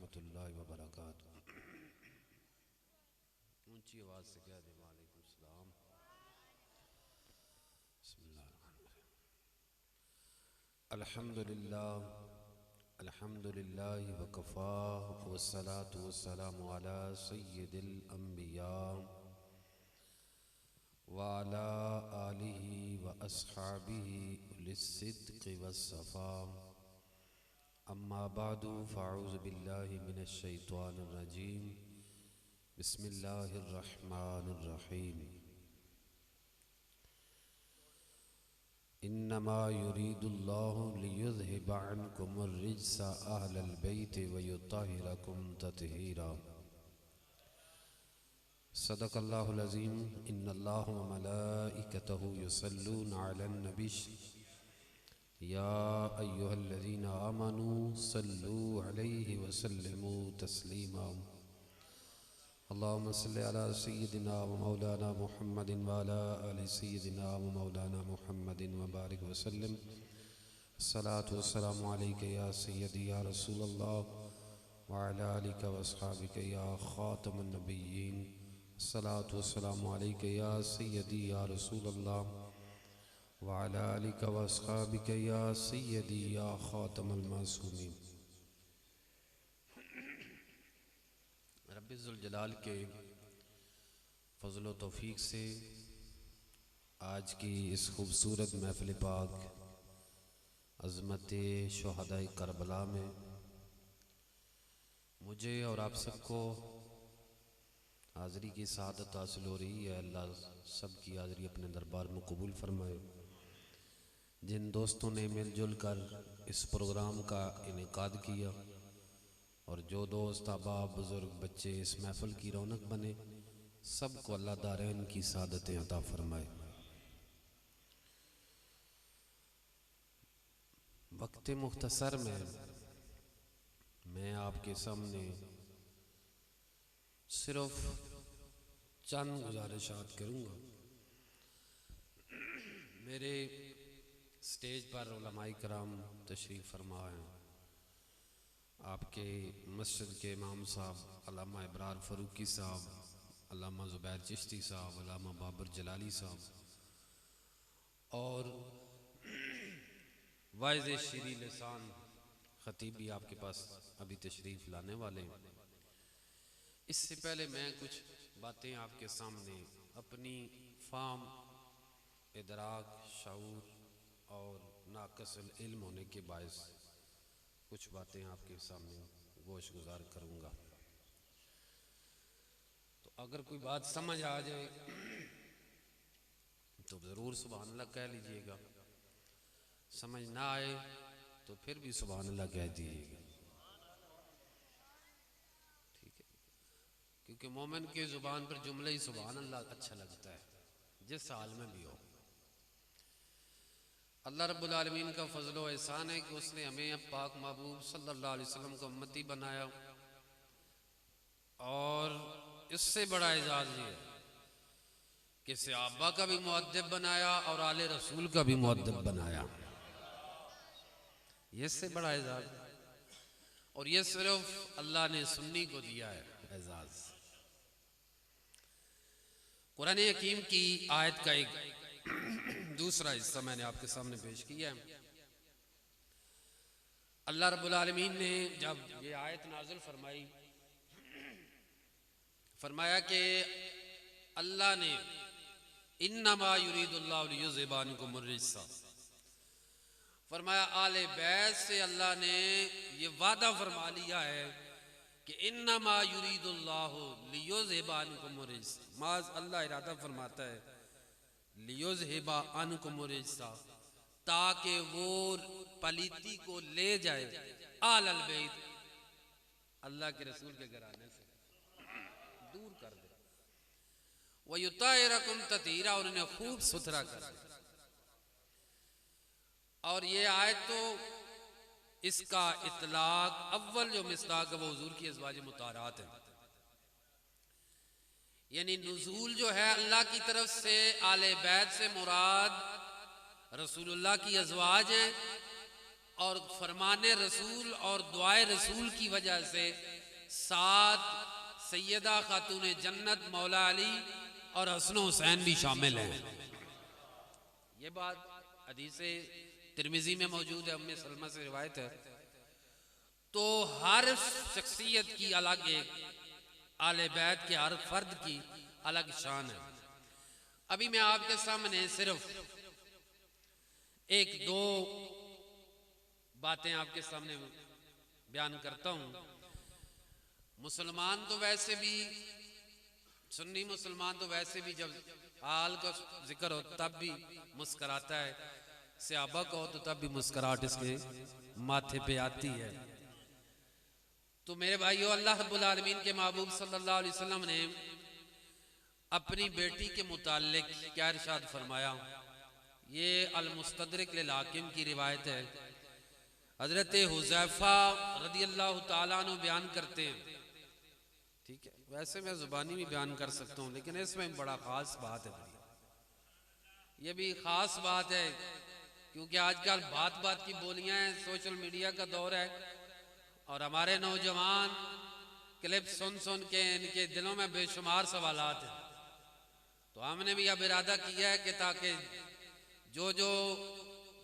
रहमतुल्लाहि व बरकातुहू। ऊंची आवाज़ से कह दे वालेकुम सलाम। अल्हम्दुलिल्लाह अल्हम्दुलिल्लाहि व कफ़ा वस्सलातु वस्सलामु अला सय्यिदिल अंबिया व अला आलिहि व अस्हाबिहि लिस्सिद्क़ि वस्सफ़ा। अम्मा बादु फ़अऊज़ु बिल्लाहि मिनश शैतानिर रजीम। बिस्मिल्लाहिर रहमानिर रहीम। इन्नमा युरीदुल्लाहु लियुज़हिबा अन्कुमुर रिज्सा अहलल बैति व युत्तहिरकुम तत्हीरा। सदक़ल्लाहुल अज़ीम। इन्नल्लाह व मलाइकतहु युसल्लूना अलन नबी या अय्युहल्लज़ीना आमनू सल्लू अलैहि व सल्लिमू तस्लीमा। अल्लाहुम्मा सल्लि अला सय्यिदिना व मौलाना मुहम्मदिन व अला आलि सय्यिदिना व मौलाना मुहम्मदिन व बारिक व सल्लिम। अस्सलातु वस्सलामु अलैका या सय्यदी या रसूलल्लाह व अला आलिका व अस्हाबिका या खातमुन नबिय्यीन। अस्सलातु वस्सलामु अलैका या सय्यदी या रसूलल्लाह व अला आलिका व अस्हाबिका या सय्यदी या खातमुल मासूमीन। रब्बिल जलाल के फज़ल व तौफ़ीक़ से आज की इस खूबसूरत महफ़िल पाक अज़मत शुहदाए करबला में मुझे और आप सबको हाज़री की सआदत हासिल हो रही है। अल्लाह सब की हाज़री अपने दरबार में कबूल फरमाए। जिन दोस्तों ने मिलजुल कर इस प्रोग्राम का इनेकाद किया और जो दोस्त अहबाब बुज़ुर्ग बच्चे इस महफ़िल की रौनक बने, सबको अल्लाह दारैन की सआदतें अता फरमाए। वक्त मुख्तसर में मैं आपके सामने सिर्फ चंद गुजारिशात करूँगा। मेरे स्टेज पर उलमाए कराम तशरीफ़ फरमा हैं। आपके मस्जिद के इमाम साहब अल्लामा इब्रार फ़रूकी साहब, अल्लामा ज़ुबैर चिश्ती साहब, अल्लामा बाबर जलाली साहब और वाइज़ शीरी लिसान ख़तीब भी आपके पास अभी तशरीफ़ लाने वाले हैं। इससे पहले मैं कुछ बातें आपके सामने अपनी फ़ाम, इदराक, शऊर और नाक़िसुल इल्म होने के बायस कुछ बातें आपके सामने गोश गुजार करूँगा। तो अगर कोई बात समझ आ जाए तो ज़रूर सुभान अल्लाह कह लीजिएगा, समझ ना आए तो फिर भी सुभान अल्लाह कह दीजिएगा, ठीक है। क्योंकि मोमिन के ज़ुबान पर जुमले ही सुभान अल्लाह अच्छा लगता है, जिस हाल में भी हो। अल्लाह रब्बुल आलमीन का फजल व एहसान है कि उसने हमें अब पाक महबूब सल्लल्लाहु अलैहि वसल्लम को उम्मती बनाया और इससे बड़ा एजाज ये है कि सहाबा का भी मुअद्दिब बनाया और आले रसूल का भी मुअद्दिब बनाया। ये इससे बड़ा एजाज, और ये सिर्फ अल्लाह ने सुन्नी को दिया है एजाज। कुरान हकीम की आयत का एक दूसरा हिस्सा मैंने आपके सामने पेश किया है। अल्लाह रब्बुल आलमीन ने जब ये आयत नाज़िल फरमाई, फरमाया कि अल्लाह ने इन्नमा युरीदुल्लाहु लियुज़हिबा अन्कुमुर रिज्सा, फरमाया आले बैत से अल्लाह ने ये वादा फरमा लिया है कि इन्नमा युरीदुल्लाहु लियुज़हिबा अन्कुमुर रिज्सा। माज़ अल्लाह इरादा फरमाता है लियुज़हिबा अन्कुमुर रिज्सा, ताकि वो पलीती को ले जाए आलल बैत, अल्लाह के रसूल के घराने से दूर कर दे। व युत्तहिरकुम तत्हीरा, और उन्हें खूब सुथरा कर दे। और ये आयत तो इसका इतलाक अव्वल जो मिस्दाक है वो हुजूर की अज़वाज मुताहरात है, यानी नुज़ूल जो है अल्लाह की तरफ से आले बैत से मुराद रसूलुल्लाह की अज़वाज है, और फरमाने रसूल और दुआए रसूल की वजह से साथ सैयदा खातून जन्नत मौला अली और हसन हुसैन भी शामिल हैं। ये बात हदीस तिरमिजी में मौजूद है, उम्मे सलमा से रिवायत है। तो हर शख्सियत की अलग एक, आले बैत के हर फर्द की अलग शान है। अभी मैं आपके सामने सिर्फ एक दो बातें आपके सामने बयान करता हूं। मुसलमान तो वैसे भी, सुन्नी मुसलमान तो वैसे भी जब हाल का जिक्र हो तब भी मुस्कराता है, सहाबा को हो तो तब भी मुस्कराहट इसके माथे पे आती है। तो मेरे भाइयों, अल्लाह रब्बुल आलमीन के महबूब सल्लल्लाहु अलैहि वसल्लम ने अपनी बेटी के मुताल्लिक क्या इरशाद फरमाया, ये अल-मुस्तदरिक लिल हाकिम की रिवायत है। हजरत हुज़ैफा रदियल्लाहु ताला अन्हु बयान करते हैं, ठीक है, वैसे मैं जुबानी भी बयान कर सकता हूँ, लेकिन इसमें बड़ा खास बात है। ये भी खास बात है क्योंकि आजकल बात बात की बोलियां हैं, सोशल मीडिया का दौर है और हमारे नौजवान क्लिप सुन सुन के इनके दिलों में बेशुमार सवालात हैं। तो हमने भी अब इरादा किया है कि ताकि जो जो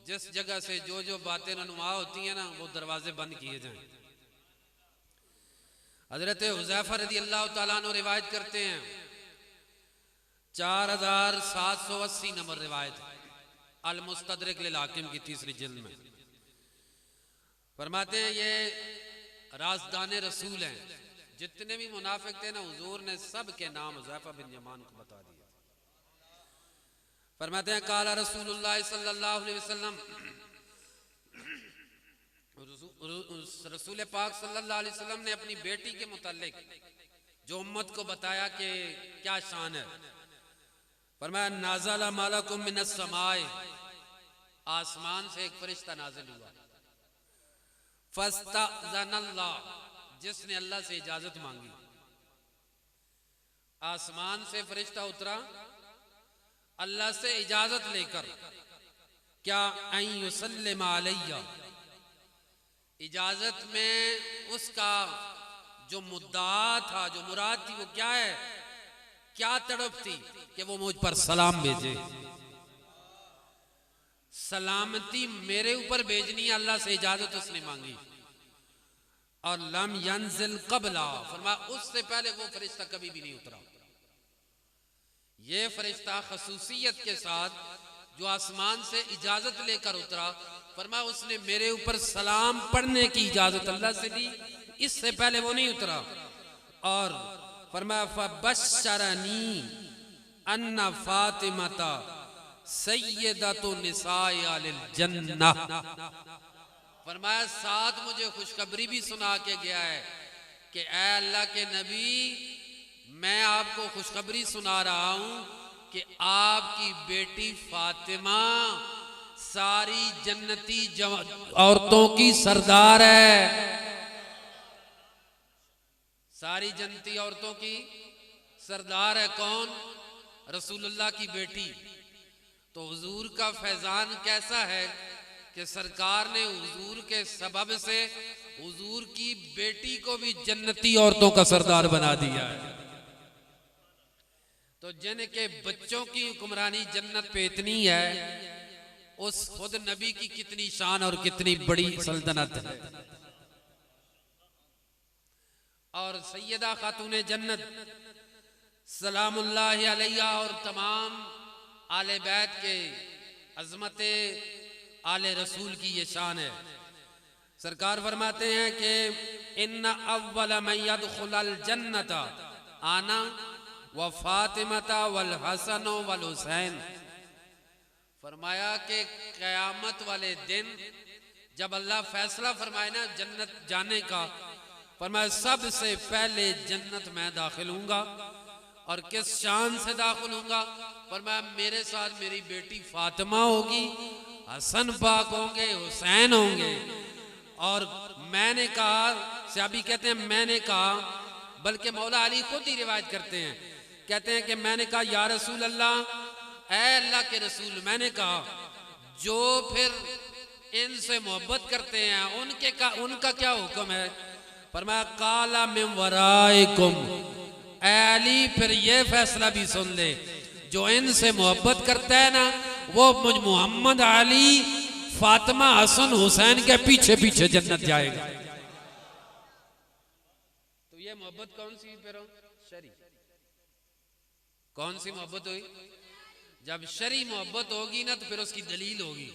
जिस जगह से जो जो बातें रनुमा होती हैं ना, वो दरवाजे बंद किए जाएं। हजरत हुज़ैफा रज़ियल्लाहु ताला अन्हु रिवायत करते हैं, 4780 नंबर रिवायत अल-मुस्तदरिक लिल हाकिम की तीसरी जिल्द में। फरमाते हैं ये राज़दाने रसूल हैं, जितने भी मुनाफिक थे ना, हुजूर ने सब के नाम हुज़ैफा बिन यमान को बता दिया। फरमाते हैं काला रसूलुल्लाह सल्लल्लाहु अलैहि वसल्लम, रसूल पाक सल्लल्लाहु अलैहि वसल्लम ने अपनी बेटी के मुताल्लिक जो उम्मत को बताया कि क्या शान है, फरमाया नाज़ला मालकुम मिनस समाए, आसमान से एक फरिश्ता नाजिल हुआ, फस्तअज़नल्लाह, जिसने अल्लाह से इजाजत मांगी। आसमान से फरिश्ता उतरा अल्लाह से इजाजत लेकर, क्या अन युसल्लिम अलैया, इजाजत में उसका जो मुद्दा था, जो मुराद थी, वो क्या है, क्या तड़प थी कि वो मुझ पर सलाम भेजे, सलामती मेरे ऊपर भेजनी है, अल्लाह से इजाजत उसने मांगी। और लम यंजिल कबला, फरमाया उससे पहले वो फरिश्ता कभी भी नहीं उतरा। ये फरिश्ता खसूसियत के साथ जो आसमान से इजाजत लेकर उतरा, फरमाया उसने मेरे ऊपर सलाम पढ़ने की इजाजत अल्लाह से ली, इससे पहले वो नहीं उतरा। और फरमाया फबश्शरनी अन्ना फातिमाता सय्यदतु निसाए अहलिल जन्नह, फरमाया साथ मुझे खुशखबरी भी सुना के गया है कि ऐ अल्लाह के नबी, मैं आपको खुशखबरी सुना रहा हूं कि आपकी बेटी फातिमा सारी जन्नती औरतों की सरदार है, सारी जन्नती औरतों की सरदार है। कौन? रसूलुल्लाह की बेटी। तो हुजूर का फैजान कैसा है कि सरकार ने हुजूर के सबब से हुजूर की बेटी को भी जन्नती औरतों का सरदार बना दिया है। तो जिनके बच्चों की हुक्मरानी जन्नत पे इतनी है, उस खुद नबी की कितनी शान और कितनी बड़ी सल्तनत है। और सैयदा खातून जन्नत सलामुल्लाहि अलैहा और तमाम आले बैत के अजमत आले रसूल की ये शान है। सरकार फरमाते हैं कि इन्ना अव्वल मन यदखुलल जन्नता आना व फातिमता वल हसन वल हुसैन, फरमाया कि क़यामत वाले दिन जब अल्लाह फैसला फरमाए ना जन्नत जाने का, फरमाया सबसे पहले जन्नत मैं दाखिल हूँगा। और किस शान से दाखिल हूँगा? फरमाया मेरे साथ मेरी बेटी फातिमा होगी, हसन पाक होंगे, हुसैन होंगे। और मैंने कहा, सहाबी कहते हैं मैंने कहा, बल्कि मौला अली खुद ही रिवायत करते हैं, कहते हैं कि मैंने कहा या रसूल अल्लाह, ऐ अल्लाह के रसूल, मैंने कहा जो फिर इनसे मोहब्बत करते हैं उनका क्या हुक्म है? फरमाया काला मिन वराइकुम, अली फिर ये फैसला भी सुन ले, जो इनसे मोहब्बत करता है ना वो मुझ मोहम्मद अली फातिमा हसन हुसैन के पीछे पीछे जन्नत जाएगा। तो ये मोहब्बत कौन सी फिर शरी, कौन सी मोहब्बत हुई? जब शरी मोहब्बत होगी ना तो फिर उसकी दलील होगी,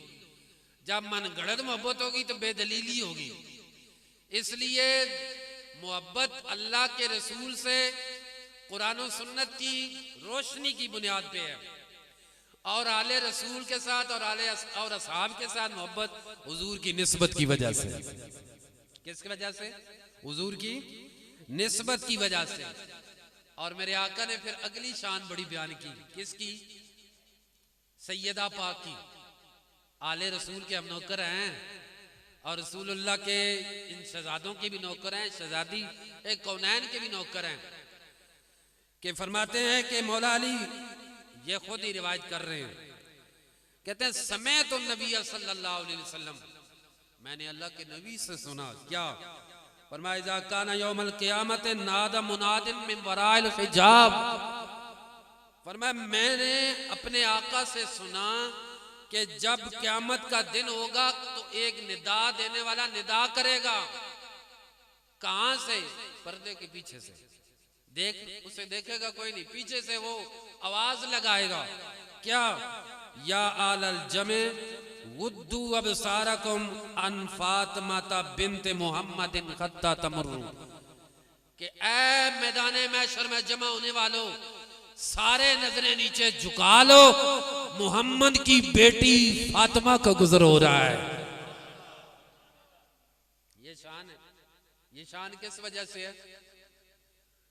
जब मन गढ़ंत मोहब्बत होगी तो बेदलीली होगी। इसलिए मोहब्बत अल्लाह के रसूल से कुरान और सुन्नत की रोशनी की बुनियाद पे है, और आले रसूल के साथ और असहाब के साथ मोहब्बत हुजूर की निस्बत की वजह से। किसकी वजह से? हुजूर की निस्बत की वजह से। और मेरे आका ने फिर अगली शान बड़ी बयान की, किसकी? सैयदा पाक की। आले रसूल के हम नौकर हैं और रसूलुल्लाह के इन शहजादों के भी नौकर हैं, शहजादी एक कौनैन के भी नौकर हैं। कि फरमाते हैं कि मौला अली ये खुद ही रिवायत कर रहे हैं, कहते हैं समय तो नबी सल्लल्लाहु अलैहि वसल्लम, मैंने अल्लाह के नबी से सुना। क्या फरमाया? इज़ा काना यौमल क़ियामत नादा मुनादिन मिन वराइल हिजाब, फरमाया मैंने अपने आका से सुना कि जब क़यामत का दिन होगा तो एक निदा देने वाला निदा करेगा। कहां से? पर्दे के पीछे से। देख उसे देखेगा कोई नहीं, पीछे से वो आवाज लगाएगा, क्या? या आलल जमे वुद्दू अबसारकुम अन फातिमा बिन्त मुहम्मदिन खत्ता तमर्रु, कि ऐ मैदाने महशर में जमा होने वालों, सारे नजरें नीचे झुका लो, मोहम्मद की बेटी फातिमा का गुजर हो रहा है। ये शान है। ये शान किस वजह से है?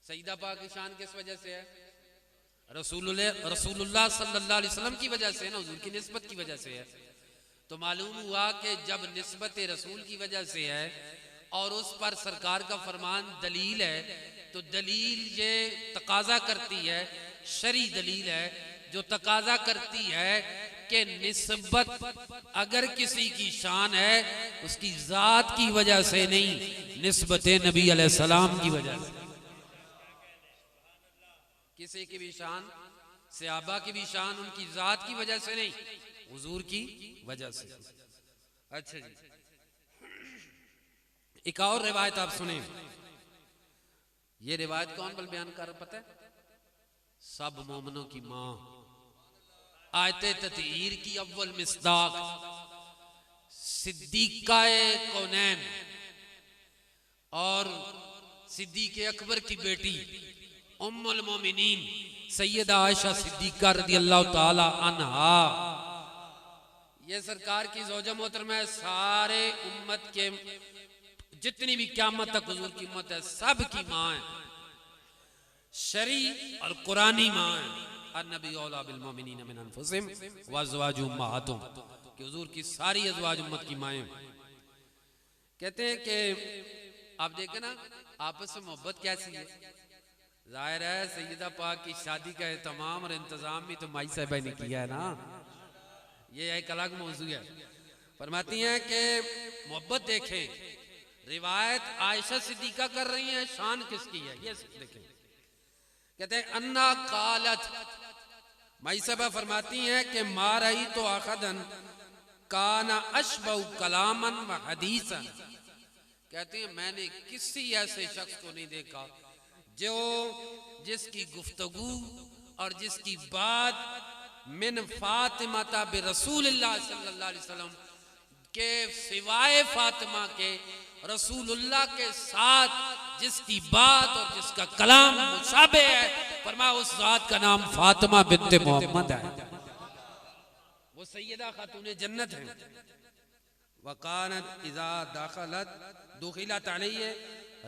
सईदा पाक की शान किस वजह से है? रसूलुल्लाह सल्लल्लाहु अलैहि वसल्लम की वजह से है ना, हुजूर की निस्बत की वजह से है। तो मालूम हुआ कि जब निस्बत रसूल की वजह से है और उस पर सरकार का फरमान दलील है, तो दलील ये तकाजा करती है, शरी दलील है जो तकाजा करती है कि निस्बत अगर किसी की शान है उसकी जात की वजह से नहीं, निस्बत नबी अलैहिस्सलाम की वजह से। किसी की भी शान, सहाबा की भी शान उनकी जात की वजह से नहीं, हुजूर की वजह से। अच्छा जी, एक और रिवायत आप सुने। ये रिवायत कौन बल बयान कर पता है? सब मोमिनों की मां, आयते ततहीर की अव्वल मिस्दाक, सिद्दीकाए कौनैन और सिद्दीक अकबर की बेटी उम्मुल मोमिनीन सैयदा आयशा सिद्दीका रदियल्लाहु ताला अन्हा, ये सरकार की ज़ौजा मोहतरमा है। सारे उम्मत के जितनी भी क़यामत तक हुजूर की उम्मत है सब की मां है, शरी और कुरानी मां है। अन्नबी औला बिल मोमिनीन मिन अनफुसिहिम व अज़वाजुहुम उम्महातुहुम, कि हुजूर की सारी अज़वाज उम्मत की माएं। कहते हैं कि आप देखें ना आपस में मोहब्बत कैसी है। जाहिर है सैयदा पाक की शादी का एहतमाम और इंतजाम भी तो माई साहिबा ने किया है ना, ये एक अलग मौजू है। फरमाती हैं कि मोहब्बत देखें, रिवायत आयशा सिद्दीका कर रही है, शान किसकी है ये देखें। कहते हैं अन्ना कालत, माई साहिबा फरमाती हैं कि मारई तो आखदन काना अशबहु कलामन व हदीसन, कहते हैं मैंने किसी ऐसे शख्स को नहीं देखा जो जिसकी गुफ्तगू और जिसकी बात मिन फातिमा बि रसूलुल्लाह सल्लल्लाहु अलैहि वसल्लम के सिवाय फातिमा के रसूलुल्लाह के साथ जिसकी बात और जिसका कलाम मुशाबे है, फरमाया उस जात का नाम फातिमा बिन्त मोहम्मद है, वो सैयदा खातूने जन्नत है। वकानत इज़ा दाखलत दुखिलत अलैहि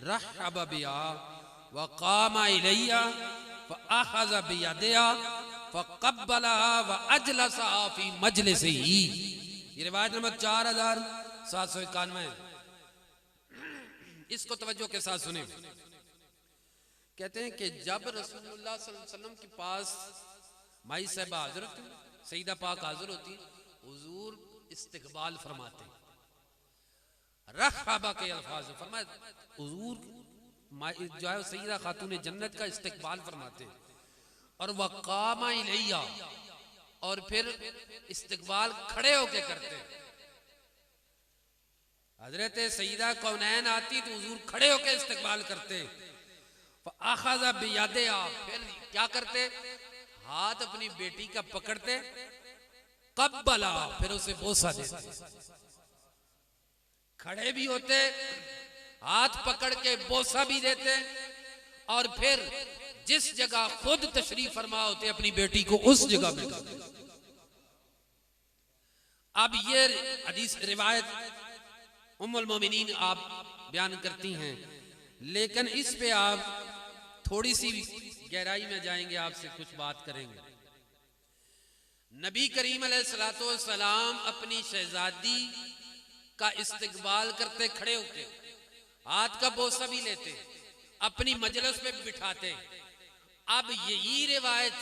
रहब बिहा वक़ामा इलैया फ़अख़ज़ बियदिहा फ़क़ब्बलहा वअजलसहा फ़ी मजलिसिही। ये रिवायत नंबर 4791। इसको तवज्जो के साथ सुने। कहते हैं कि जब रसूलुल्लाह सल्लल्लाहु अलैहि वसल्लम के पास माई साहिबा हाजिर होती, सईदा पाक हाजिर होती, हुजूर इस्तिकबाल फरमाते, रखबा के अल्फाज फरमाया, हुजूर जो है सैयदा खातून जन्नत का इस्तकबाल फरमाते और वक़ामा इलैया, और फिर इस्तकबाल खड़े होके करते। हजरत सैयदा कौनैन आती तो हुजूर खड़े होके इस्तकबाल करते। आखाजा बियादे आ, फिर क्या करते, हाथ अपनी बेटी का पकड़ते, कब्बला, फिर उसे बोसा देते। खड़े भी होते, हाथ पकड़ के बोसा भी देते, और फिर जिस जगह खुद तशरीफ फरमा होते अपनी बेटी को उस जगह पे। अब ये हदीस रिवायत उम्मुल मोमिनीन आप बयान करती हैं, लेकिन इस पे आप थोड़ी सी गहराई में जाएंगे, आपसे कुछ बात करेंगे। नबी करीम अलैहिस्सलातु वस्सलाम अपनी शहजादी का इस्तकबाल करते खड़े होके, हाथ का बोसा भी लेते, अपनी मजलिस पे बिठाते। अब यही रिवायत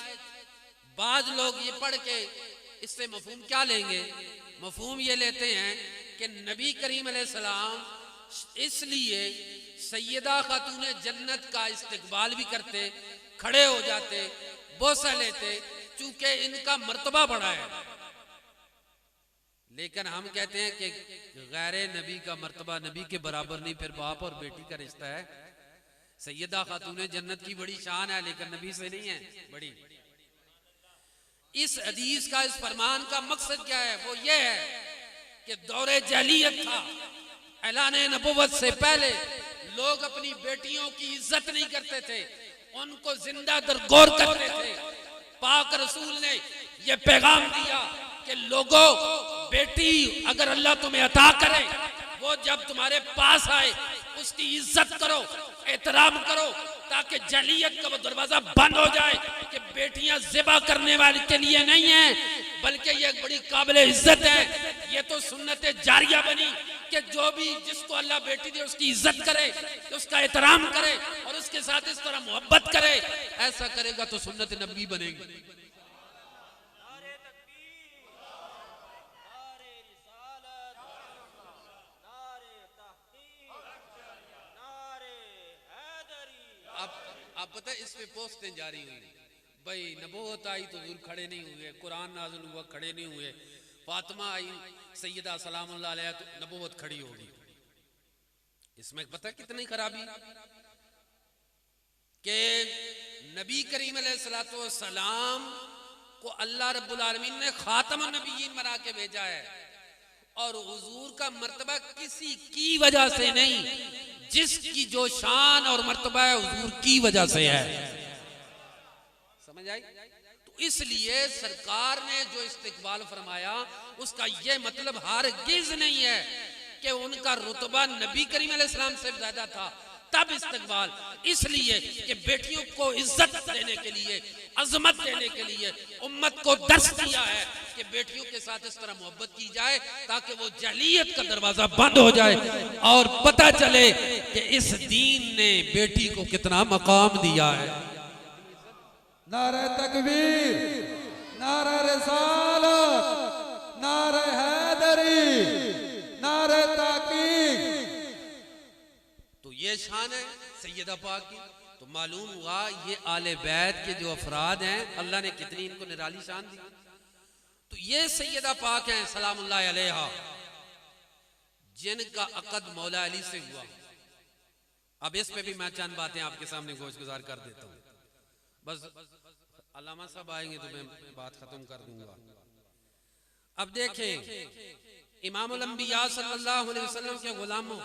बाज लोग ये पढ़ के इससे मफहूम क्या लेंगे, मफहूम ये लेते हैं कि नबी करीम अलैहिस्सलाम इसलिए सैयदा खातून जन्नत का इस्तकबाल भी करते, खड़े हो जाते, बोसा लेते, चूंकि इनका मर्तबा बड़ा है। लेकिन हम कहते हैं कि गैरे नबी का मर्तबा नबी के बराबर नहीं, फिर बाप और बेटी का रिश्ता है। सैयदा खातून जन्नत की बड़ी शान है, लेकिन नबी से नहीं है बड़ी। इस हदीस का, इस फरमान का मकसद क्या है, वो ये है कि दौरे जहलियत था, ऐलान नबुव्वत से पहले लोग अपनी बेटियों की इज्जत नहीं करते थे, उनको जिंदा दरगोर करते थे। पाक रसूल ने यह पैगाम दिया कि लोगों, बेटी अगर अल्लाह तुम्हें अता करे, वो जब तुम्हारे पास आए उसकी इज्जत करो, एहतराम करो, ताकि जहलियत का वो दरवाजा बंद हो जाए कि बेटियां ज़िबा करने वाले के लिए नहीं है, बल्कि ये बड़ी काबिले इज्जत है। ये तो सुन्नत जारिया बनी कि जो भी जिसको अल्लाह बेटी दे उसकी इज्जत करे, उसका एहतराम करे और उसके साथ इस तरह मोहब्बत करे। ऐसा करेगा तो सुन्नत नबी बनेगी। अब पता है इस पे पोस्टें जारी हुई, भाई नबूवत आई तो हुजूर खड़े नहीं हुए, कुरान नाज़िल हुआ खड़े नहीं हुए, फातिमा आई सैयदा सलामुल्लाह अलैहा तो नबूवत खड़ी होगी। इसमें पता कितनी खराबी कि नबी करीम अलैहिस्सलातु वस्सलाम को अल्लाह रब्बुल आलमीन ने खातमुन नबिय्यीन बना के भेजा है, और हुजूर का मर्तबा किसी की वजह से नहीं, जिसकी जो शान और मर्तबा है हुजूर की वजह से है। समझ आई? तो इसलिए सरकार ने जो इस्तकबाल फरमाया उसका यह मतलब हरगिज़ नहीं है कि उनका रुतबा नबी करीम अलैहिस्सलाम से ज्यादा था, तब इस्तकबाल, इसलिए कि बेटियों को इज्जत देने के लिए, अजमत देने के लिए उम्मत को दर्श दिया है कि बेटियों के साथ इस तरह मोहब्बत की जाए ताकि वो जहलियत का दरवाजा बंद हो जाए और पता चले कि इस दीन ने बेटी को कितना मकाम दिया है। नारे तकबीर, नारे रिसालत, नारे हैदरी, नारे ताकीक। तो ये शान है सैयदा पाक की। तो मालूम हुआ ये आले बैत के जो अफराद हैं अल्लाह ने कितनी इनको निराली शान दी। तो ये सैयदा पाक हैं सलामुल्लाह अलैहा, जिनका अक़द मौला अली से हुआ। अब इस पे भी मैं चंद बातें आपके सामने गोशगुजार कर देता हूँ, बस अल्लामा साहब आएंगे तो मैं बात खत्म कर दूंगा। अब देखें इमामुल अंबिया सल्लल्लाहु अलैहि वसल्लम के गुलामों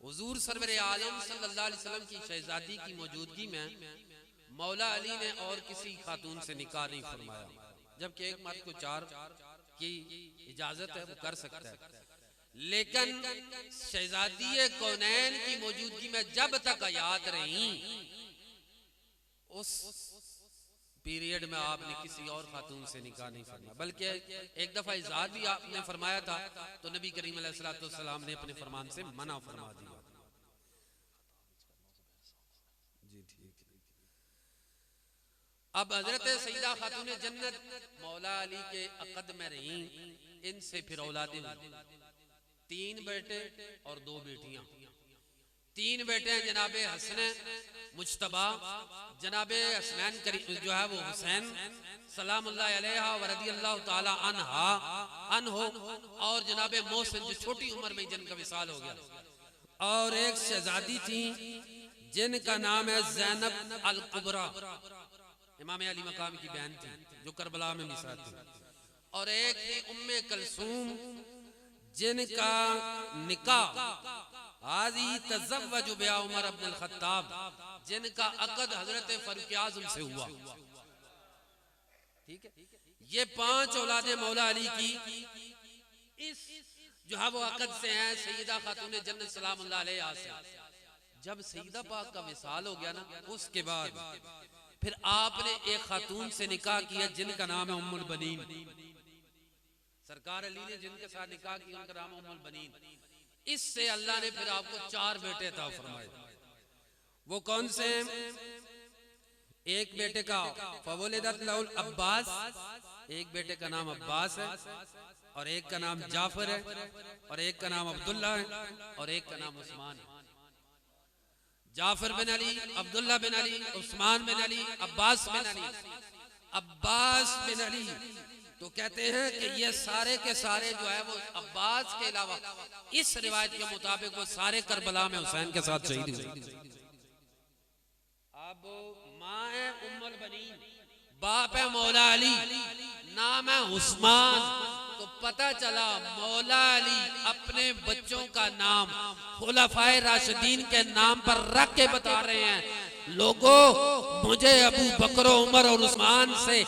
हुजूर सरवरे आलम सल्लल्लाहु अलैहि वसल्लम की शहजादी की मौजूदगी में मौला अली ने और किसी खातून से निकाह नहीं फरमाया, जबकि एक मर्द को 4 की इजाजत है, वो कर सकता है। लेकिन शहजादी कौनैन की मौजूदगी में जब तक याद रही उस पीरियड में आपने किसी और खातून से निकाह नहीं फरमाया, बल्कि एक दफा इज़हार भी आपने फरमाया था तो नबी करीम अलैहिस्सलातु वस्सलाम ने अपने फरमान से मना फरमा दिया। जी ठीक। अब हजरत सईदा खातून जन्नत मौला अली के अक़द में रही, इनसे फिर औलादें हुई 3 बेटे और 2 बेटियां। 3 बेटे हैं जनाबे हसन मुज्तबा, जनाबे हसनैन जो है वो हुसैन सलामुल्लाह अलैहा व रदियल्लाहु ताला अन्हा अनहो, और जनाबे मोहसिन जो छोटी उम्र में जिनका विसाल हो गया। और एक शहजादी थी जिनका नाम है ज़ैनब अल कुबरा, इमाम अली मकाम की बहन थी जो करबला में मिसाल थी। और एक थी उम्मे कलसूम जिनका निकाह हाजी तज़व्वज बिहा उमर इब्न अल खत्ताब, जिनका अक़द हजरत फारूक आज़म से हुआ। ठीक है, ये 5 औलादे मौला अली की इस जो है वो अक़द से हैं सैयदा खातून जन्नत सलामुल्लाह अलैहा से। जब सैयदा पाक का विसाल हो गया ना, उसके बाद फिर आपने एक खातून से निकाह किया जिनका नाम है उम्मुल बनीन। सरकार अली ने जिनके साथ निकाह किया उनका नाम उम्मुल बनीन। इससे अल्लाह ने फिर आपको 4 बेटे अता फरमाए। वो कौन से हैं? एक बेटे का फवलिदत लहुल अब्बास, एक बेटे का नाम अब्बास है, और एक का नाम जाफर है, और एक का नाम अब्दुल्ला है, और एक का नाम उस्मान है। जाफर बिन अली, अब्दुल्ला बिन अली, उस्मान बिन अली, अब्बास बिन अली। अब्बास बिन अली तो कहते हैं कि ये सारे के सारे जो है वो अब्बास के अलावा इस रिवायत के मुताबिक वो सारे करबला में हुसैन के साथ शहीद हुए। अब माँ है उम्मुल बनीन, बाप है मौला अली, नाम है उस्मान। तो पता चला मौला अली अपने बच्चों का नाम खुलफाए राशिदीन के नाम पर रख के बता रहे हैं, लोगों मुझे अबू बकर उमर और उस्मान से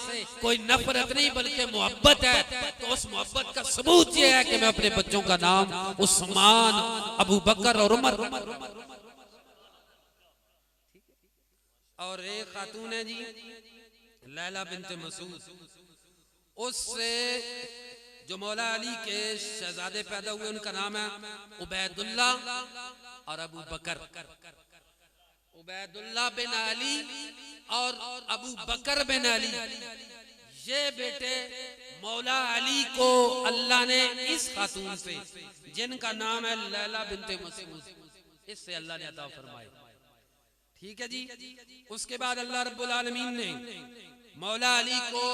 कोई नफरत नहीं बल्कि मोहब्बत है। तो उस मोहब्बत का सबूत ये है कि मैं अपने बच्चों का नाम उस्मान, अबू बकर और उमर। और एक खातून है जी लैला बिनते मसूद, उससे जो मौला अली के शहजादे पैदा हुए उनका नाम है उबैदुल्ला और अबू बकर। उबैदुल्ला बिन अली और अबू बकर बिन अली, ये बेटे मौला अली को अल्लाह ने इस खातून से जिनका नाम है लैला बिनते मसूद, इससे अल्लाह ने अता फरमाए। ठीक है जी। उसके बाद अल्लाह रब्बुल आलमीन ने मौला अली को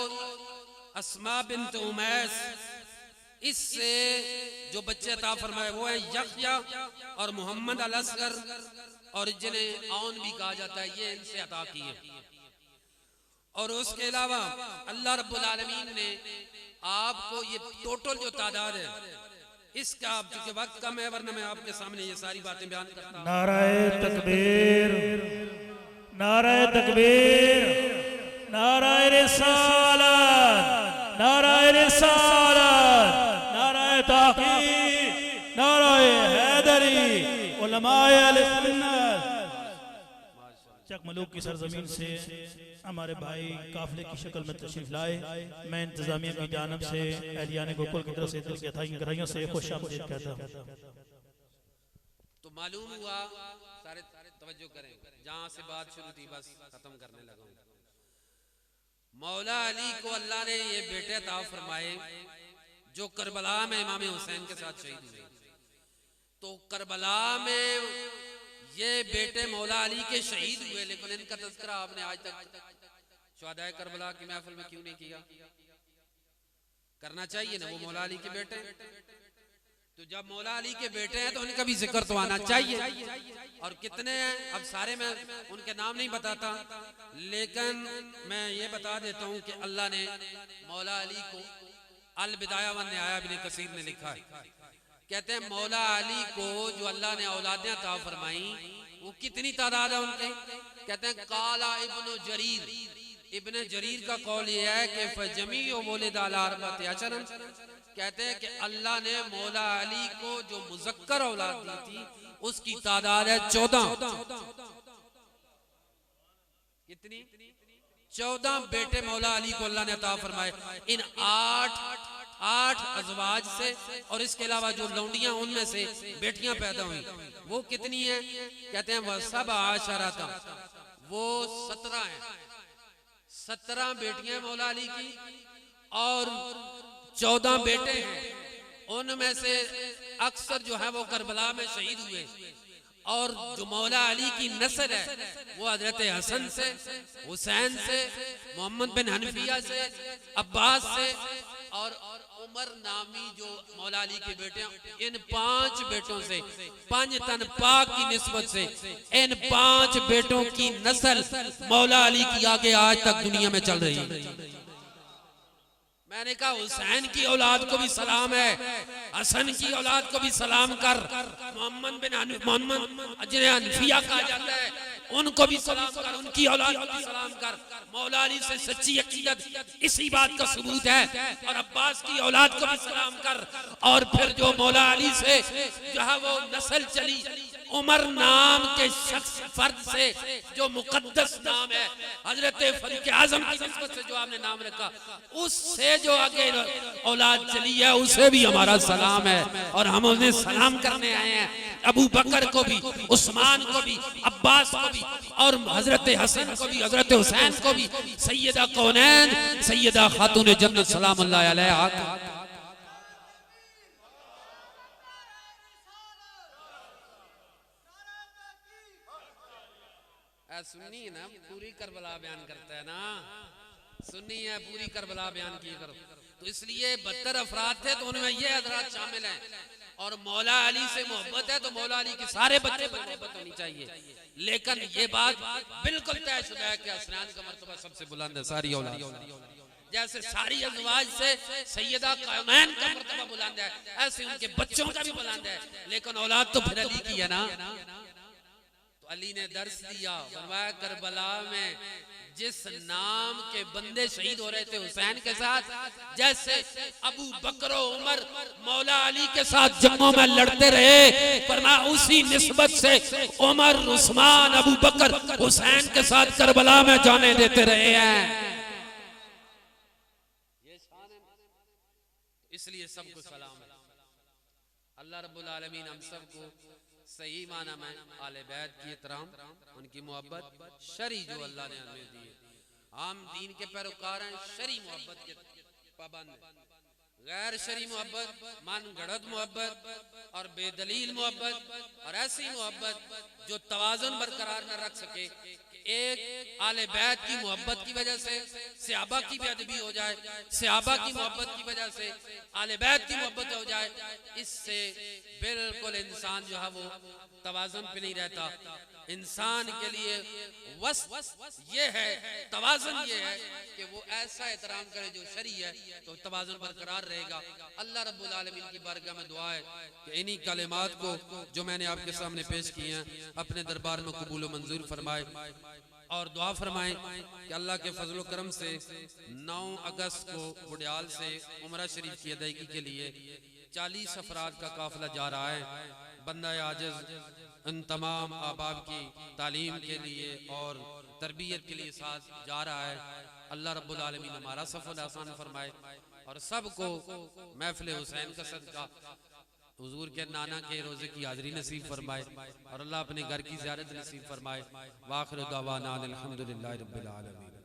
अस्मा बिन्त उमैस, इससे जो बच्चे अता फरमाए वो है यहया और मोहम्मद अल असगर, और जिन्हें औन भी कहा जाता है, ये इनसे अता किए। और उसके अलावा अल्लाह रब्बुल आलमीन ने आपको ये टोटल जो तादाद है इसका, आप चूंकि वक्त कम है वरना मैं आपके सामने ये सारी बातें बयान करता हूं। नाराए तकबीर, नाराए तकबीर, नाराए रिसालत, नाराए रिसालत, नाराए ताक़ीक़, नाराए हैदरी, उलमाए अहले सुन्नत। चक मलूक की सरजमीन से हमारे भाई काफिले की शक्ल में तशरीफ लाए। मैं इंतजामिया की जानब से अहलियाने गोकुल की तरफ से दिल की गहराइयों से खुशामदीद कहता हूँ। तो मालूम हुआ, सारे तवज्जो करें, जहां से बात शुरू थी बस खत्म करने लगा। मौला अली को अल्लाह ने ये बेटे अता फरमाए जो करबला में इमाम हुसैन के साथ शहीद हुए। तो करबला में ये बेटे मौला अली के शहीद हुए, लेकिन इनका तज़किरा आपने आज तक शुहदाए करबला की महफिल में क्यों नहीं किया? करना चाहिए ना, वो मौला अली के बेटे। तो जब मौला अली के बेटे हैं तो उनका भी जिक्र तो आना चाहिए। और कितने हैं, अब सारे मैं उनके नाम नहीं बताता, लेकिन मैं ये बता देता हूँ कि अल्लाह ने मौला अली को अल बिदाया वन निहाया इब्न कसीर ने लिखा है, कहते हैं मौला अली को जो अल्लाह ने औलादें अता फरमाई वो कितनी तादाद है उनके। कहते हैं काला इब्न जरीर, इब्न जरीर का कौल ये है कि फजमी वलिद अला अरबअति अशरन, कहते हैं कि अल्लाह ने मौला अली को जो मुज़क्कर औलाद दी थी उसकी तादाद है 14। कितनी? 14 बेटे मौला अली को अल्लाह ने अता फरमाए इन 8 अज़वाज से, और इसके अलावा जो लौंडियां उनमें से बेटियां पैदा हुई वो कितनी है? कहते हैं वह सब आशरता, वो 17 है। 17 बेटियां मौला अली की और 14 बेटे हैं। उनमें से अक्सर जो है वो करबला में शहीद हुए, और जो मौला अली की नस्ल है वो हजरत हसन से, हुसैन से, मोहम्मद बिन हनफिया से, अब्बास से और उमर नामी जो मौला अली के बेटे हैं, इन 5 बेटों से, पंजतन पाक की निस्बत से इन 5 बेटों की नस्ल मौला अली की आगे आज तक दुनिया में चल रही है। मैंने कहा हुसैन की औलाद को भी सलाम है, हसन की औलाद को भी सलाम कर, मोहम्मद जिन्हें हनफिया कहा जाता है उनको भी सलाम कर, उनकी औलाद को भी सलाम कर। मौला अली से सच्ची अकीदत इसी बात का सबूत है। और अब्बास की औलाद को भी सलाम कर। और फिर जो मौला अली से जो है वो नस्ल चली, उमर नाम के शख्स फर्द से जो मुकद्दस नाम है, हजरत फारूक आजम की निस्बत से जो आपने नाम रखा, उससे जो आगे औलाद चली है उसे भी हमारा सलाम है। और हम उन्हें सलाम करने आए हैं, अबू बकर को भी, उस्मान को भी, अब्बास को भी, और हजरत हसन को भी, हजरत हुसैन को भी, सैयदा कौनैन सैयदा खातून जन्नत सलामुल्लाह अलैहा। सुन्नी है ना, पूरी करबला बयान करता है ना, सुन्नी है, पूरी करबला बयान किए करो। तो इसलिए 72 अफराद थे तो उनमें ये हजरात शामिल हैं। और मौला अली से मोहब्बत है तो मौला अली के सारे बच्चे पर मोहब्बत होनी चाहिए। लेकिन ये बात बिल्कुल तयशुदा है कि हसनैन का मर्तबा सबसे बुलंद है सारी औलाद। जैसे सारी अज़वाज से सैयदा कौनैन का मर्तबा बुलंद है, ऐसे उनके बच्चों का भी बुलंद है। लेकिन औलाद तो फिर अली की है ना। तो अली ने दर्श दिया, फरमाया करबला में जिस नाम के बंदे शहीद हो रहे थे हुसैन के साथ, जैसे अबू बकर उमर मौला अली के साथ जंगों में लड़ते रहे, फरमाया उसी निस्बत से उमर, उस्मान, अबू बकर हुसैन के साथ करबला में जाने देते रहे हैं। इसलिए सबको सलाम है। अल्लाह रब्बुल आलमीन हम सबको सही माना में आले बैत की एहतराम, उनकी मोहब्बत, शरी जो अल्लाह ने हमें दी है, हम दीन के पैरोकार हैं, शरी मोहब्बत के पाबंद हैं। गैर शरी मोहब्बत, मन गढ़त मोहब्बत और बेदलील मोहब्बत और ऐसी मोहब्बत जो तवाज़ुन बरकरार न रख सके, एक आले बैत की मोहब्बत की वजह से सहाबा की बेअदबी हो जाए, सहाबा की मोहब्बत की वजह से आले बैत की मोहब्बत हो जाए, इससे बिल्कुल इंसान जो है वो तवाज़ुन पे नहीं रहता। इंसान के लिए ये है, तवाज़ुन ये है कि वो ऐसा एहतराम करे जो शरी है, तो तवाज़ुन बरकरार रहेगा। अल्लाह रब्बुल आलमीन की बारगाह में दुआ है कि इन्हीं कलिमात को जो मैंने आपके सामने पेश किए हैं अपने दरबार में कबूल मंजूर फरमाए। और दुआ फरमाएं कि अल्लाह के फजल करम से 9 अगस्त को बुडियाल से उमरा शरीफ की अदायगी के लिए 40 अफराद का काफिला जा रहा है। बंदा आजिज़ इन तमाम अहबाब की तालीम के लिए और तरबियत के लिए साथ जा रहा है। अल्लाह रब्बुल आलमीन हमारा सफ़र आसान फरमाए और सबको महफिल हुसैन का सदका हुजूर के नाना के रोज़े की हाज़िरी नसीब फरमाए और अल्लाह अपने घर की ज़ियारत नसीब फरमाए। वाखिर दावाना अल्हम्दुलिल्लाहि रब्बिल आलमीन।